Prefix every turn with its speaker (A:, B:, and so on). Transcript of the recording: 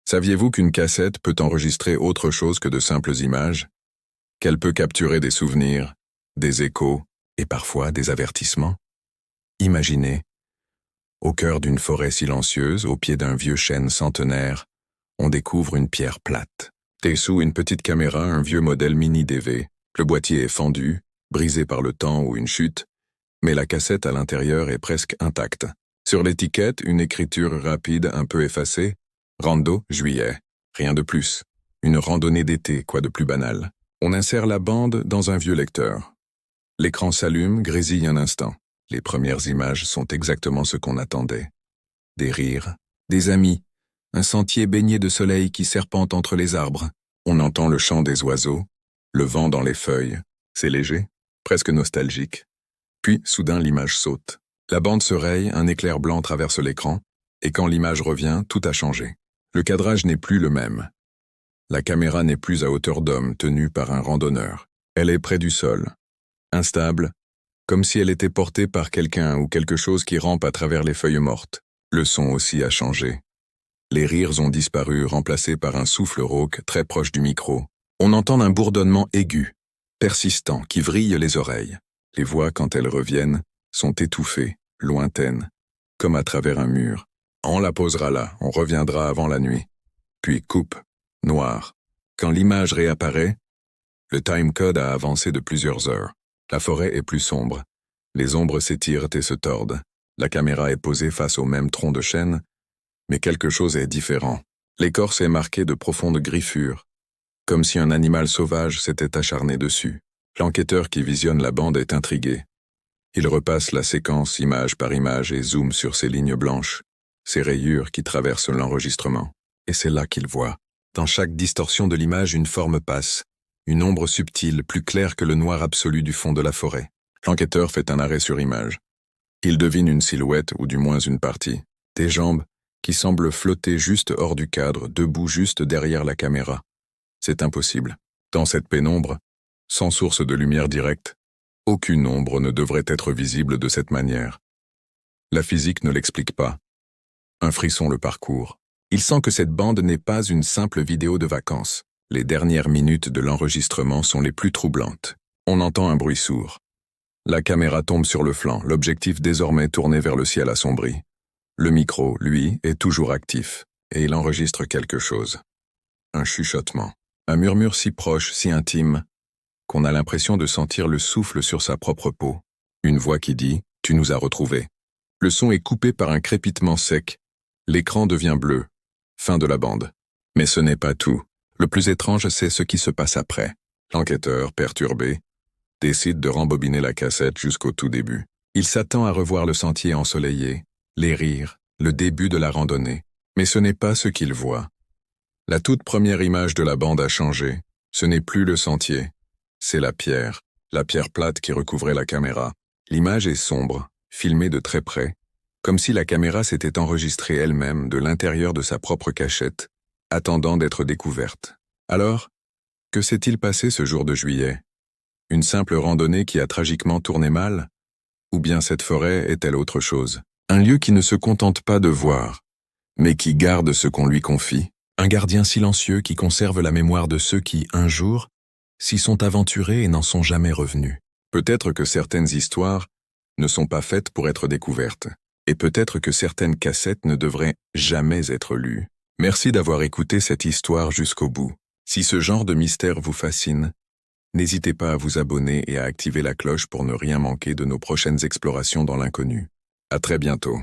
A: Saviez-vous qu'une cassette peut enregistrer autre chose que de simples images? Qu'elle peut capturer des souvenirs, des échos et parfois des avertissements? Imaginez, au cœur d'une forêt silencieuse, au pied d'un vieux chêne centenaire, on découvre une pierre plate. Dessous une petite caméra, un vieux modèle mini DV. Le boîtier est fendu, brisé par le temps ou une chute, mais la cassette à l'intérieur est presque intacte. Sur l'étiquette, une écriture rapide un peu effacée. Rando, juillet. Rien de plus. Une randonnée d'été, quoi de plus banal. On insère la bande dans un vieux lecteur. L'écran s'allume, grésille un instant. Les premières images sont exactement ce qu'on attendait. Des rires, des amis, un sentier baigné de soleil qui serpente entre les arbres. On entend le chant des oiseaux, le vent dans les feuilles. C'est léger, presque nostalgique. Puis, soudain, l'image saute. La bande se raye, un éclair blanc traverse l'écran, et quand l'image revient, tout a changé. Le cadrage n'est plus le même. La caméra n'est plus à hauteur d'homme, tenue par un randonneur. Elle est près du sol, instable, comme si elle était portée par quelqu'un ou quelque chose qui rampe à travers les feuilles mortes. Le son aussi a changé. Les rires ont disparu, remplacés par un souffle rauque très proche du micro. On entend un bourdonnement aigu, persistant, qui vrille les oreilles. Les voix, quand elles reviennent, sont étouffées, lointaines, comme à travers un mur. On la posera là, on reviendra avant la nuit. Puis coupe, noir. Quand l'image réapparaît, le timecode a avancé de plusieurs heures. La forêt est plus sombre. Les ombres s'étirent et se tordent. La caméra est posée face au même tronc de chêne, mais quelque chose est différent. L'écorce est marquée de profondes griffures, comme si un animal sauvage s'était acharné dessus. L'enquêteur qui visionne la bande est intrigué. Il repasse la séquence image par image et zoome sur ces lignes blanches, ces rayures qui traversent l'enregistrement. Et c'est là qu'il voit. Dans chaque distorsion de l'image, une forme passe, une ombre subtile, plus claire que le noir absolu du fond de la forêt. L'enquêteur fait un arrêt sur image. Il devine une silhouette, ou du moins une partie. Des jambes qui semblent flotter juste hors du cadre, debout juste derrière la caméra. C'est impossible. Dans cette pénombre, sans source de lumière directe, aucune ombre ne devrait être visible de cette manière. La physique ne l'explique pas. Un frisson le parcourt. Il sent que cette bande n'est pas une simple vidéo de vacances. Les dernières minutes de l'enregistrement sont les plus troublantes. On entend un bruit sourd. La caméra tombe sur le flanc, l'objectif désormais tourné vers le ciel assombri. Le micro, lui, est toujours actif, et il enregistre quelque chose. Un chuchotement. Un murmure si proche, si intime, qu'on a l'impression de sentir le souffle sur sa propre peau. Une voix qui dit « Tu nous as retrouvés ». Le son est coupé par un crépitement sec. L'écran devient bleu. Fin de la bande. Mais ce n'est pas tout. Le plus étrange, c'est ce qui se passe après. L'enquêteur, perturbé, décide de rembobiner la cassette jusqu'au tout début. Il s'attend à revoir le sentier ensoleillé, les rires, le début de la randonnée. Mais ce n'est pas ce qu'il voit. La toute première image de la bande a changé. Ce n'est plus le sentier. C'est la pierre plate qui recouvrait la caméra. L'image est sombre, filmée de très près, comme si la caméra s'était enregistrée elle-même de l'intérieur de sa propre cachette, attendant d'être découverte. Alors, que s'est-il passé ce jour de juillet? Une simple randonnée qui a tragiquement tourné mal? Ou bien cette forêt est-elle autre chose? Un lieu qui ne se contente pas de voir, mais qui garde ce qu'on lui confie. Un gardien silencieux qui conserve la mémoire de ceux qui, un jour, s'y sont aventurés et n'en sont jamais revenus. Peut-être que certaines histoires ne sont pas faites pour être découvertes, et peut-être que certaines cassettes ne devraient jamais être lues. Merci d'avoir écouté cette histoire jusqu'au bout. Si ce genre de mystère vous fascine, n'hésitez pas à vous abonner et à activer la cloche pour ne rien manquer de nos prochaines explorations dans l'inconnu. À très bientôt.